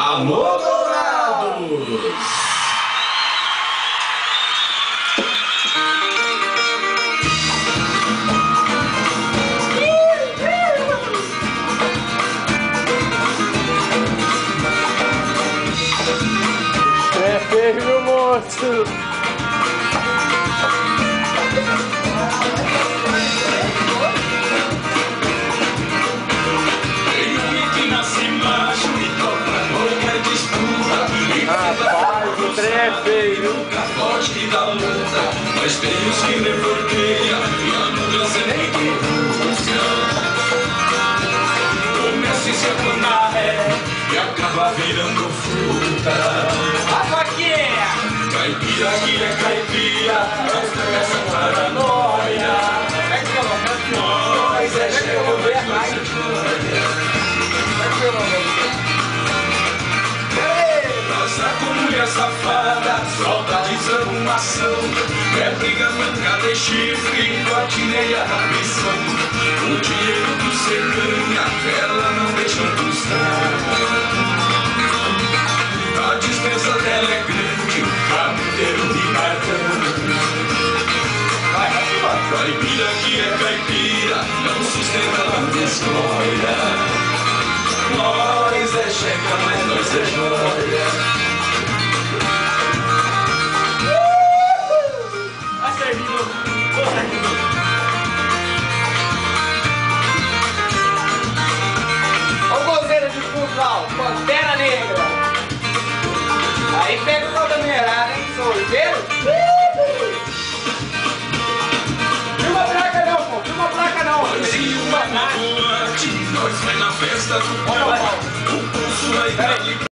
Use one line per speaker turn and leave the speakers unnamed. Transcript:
Alô, Dourados!
É feio, meu moço! Rapaz, o trem é feio.
Capote da luta, mas tem os que revolteia e a mudança é muito brusca. Começa a se apanar e acaba virando fruta.
A faquinha!
Caipira que é caipira, essa essa paranoia. Nós é chega, nós é joia. Mulher safada, solta desarrumação. É briga, mancada e chifre, platinei a ambição. O dinheiro que você ganha, ela não deixa custar. A dispensa dela é grande, carteiro de cartão. Caipira que é caipira, não sustenta a escolha. Nós é checa, mas nós é joia.
Pantera Negra. Aí pega o pau da mulherada, hein? Solteiro? Filma a placa não, pô. Filma a placa não.
Nós vai na boate, nós vai na festa do pau. O pulso vai